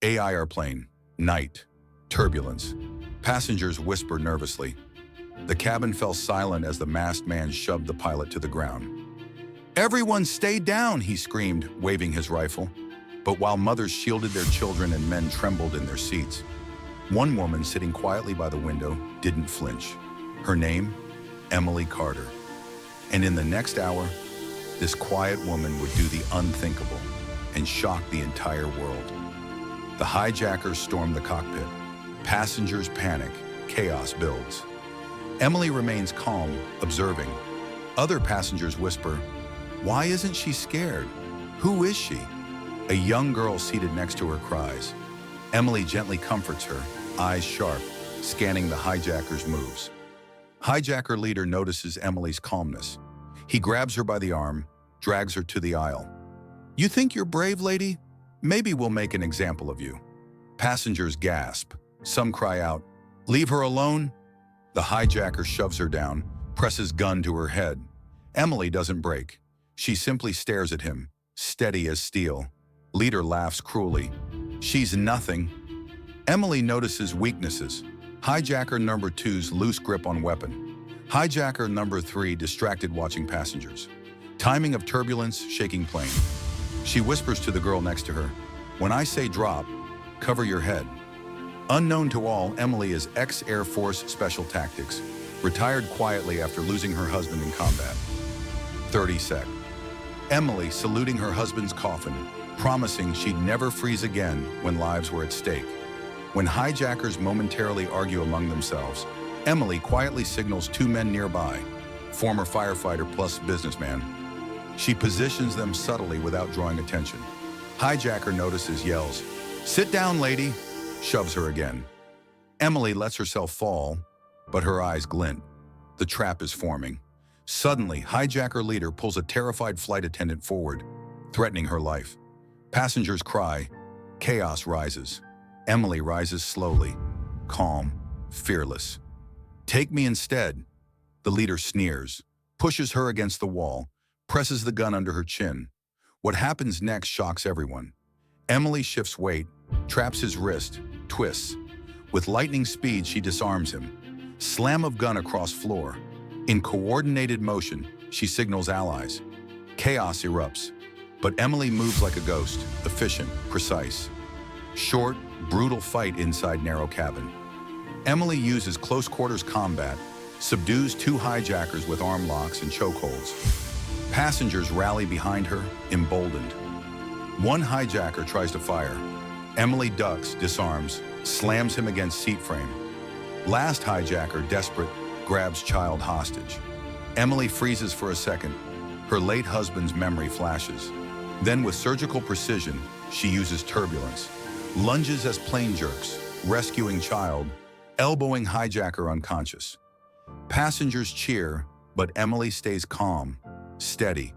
AI airplane, night, turbulence. Passengers whisper nervously. The cabin fell silent as the masked man shoved the pilot to the ground. "Everyone stay down," he screamed, waving his rifle. But while mothers shielded their children and men trembled in their seats, one woman sitting quietly by the window didn't flinch. Her name? Emily Carter. And in the next hour, this quiet woman would do the unthinkable and shock the entire world. The hijackers storm the cockpit. Passengers panic. Chaos builds. Emily remains calm, observing. Other passengers whisper, "Why isn't she scared? Who is she?" A young girl seated next to her cries. Emily gently comforts her, eyes sharp, scanning the hijackers' moves. Hijacker leader notices Emily's calmness. He grabs her by the arm, drags her to the aisle. "You think you're brave, lady? Maybe we'll make an example of you." Passengers gasp. Some cry out, "Leave her alone." The hijacker shoves her down, presses gun to her head. Emily doesn't break. She simply stares at him, steady as steel. Leader laughs cruelly. "She's nothing." Emily notices weaknesses. Hijacker number 2's loose grip on weapon. Hijacker number 3 distracted watching passengers. Timing of turbulence, shaking plane. She whispers to the girl next to her, "When I say drop, cover your head." Unknown to all, Emily is ex-Air Force Special Tactics, retired quietly after losing her husband in combat. 30 sec. Emily saluting her husband's coffin, promising she'd never freeze again when lives were at stake. When hijackers momentarily argue among themselves, Emily quietly signals 2 men nearby, former firefighter plus businessman. She positions them subtly without drawing attention. Hijacker notices, yells, "Sit down, lady," shoves her again. Emily lets herself fall, but her eyes glint. The trap is forming. Suddenly, hijacker leader pulls a terrified flight attendant forward, threatening her life. Passengers cry. Chaos rises. Emily rises slowly, calm, fearless. "Take me instead." The leader sneers, pushes her against the wall, presses the gun under her chin. What happens next shocks everyone. Emily shifts weight, traps his wrist, twists. With lightning speed, she disarms him. Slam of gun across floor. In coordinated motion, she signals allies. Chaos erupts, but Emily moves like a ghost, efficient, precise. Short, brutal fight inside narrow cabin. Emily uses close-quarters combat, subdues 2 hijackers with arm locks and chokeholds. Passengers rally behind her, emboldened. One hijacker tries to fire. Emily ducks, disarms, slams him against seat frame. Last hijacker, desperate, grabs child hostage. Emily freezes for a second. Her late husband's memory flashes. Then with surgical precision, she uses turbulence. Lunges as plane jerks, rescuing child, elbowing hijacker unconscious. Passengers cheer, but Emily stays calm, steady.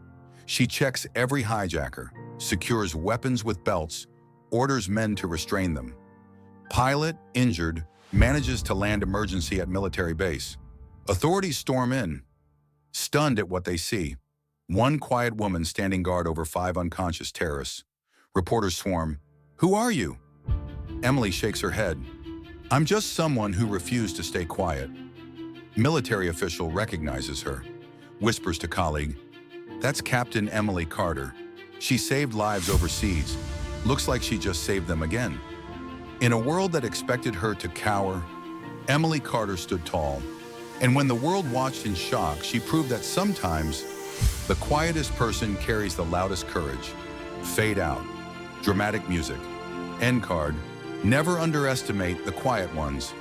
She checks every hijacker, secures weapons with belts, orders men to restrain them. Pilot, injured, manages to land emergency at military base. Authorities storm in, stunned at what they see. One quiet woman standing guard over 5 unconscious terrorists. Reporters swarm. "Who are you?" Emily shakes her head. "I'm just someone who refused to stay quiet." Military official recognizes her, whispers to colleague, "That's Captain Emily Carter. She saved lives overseas. Looks like she just saved them again." In a world that expected her to cower, Emily Carter stood tall. And when the world watched in shock, she proved that sometimes the quietest person carries the loudest courage. Fade out. Dramatic music. End card. Never underestimate the quiet ones.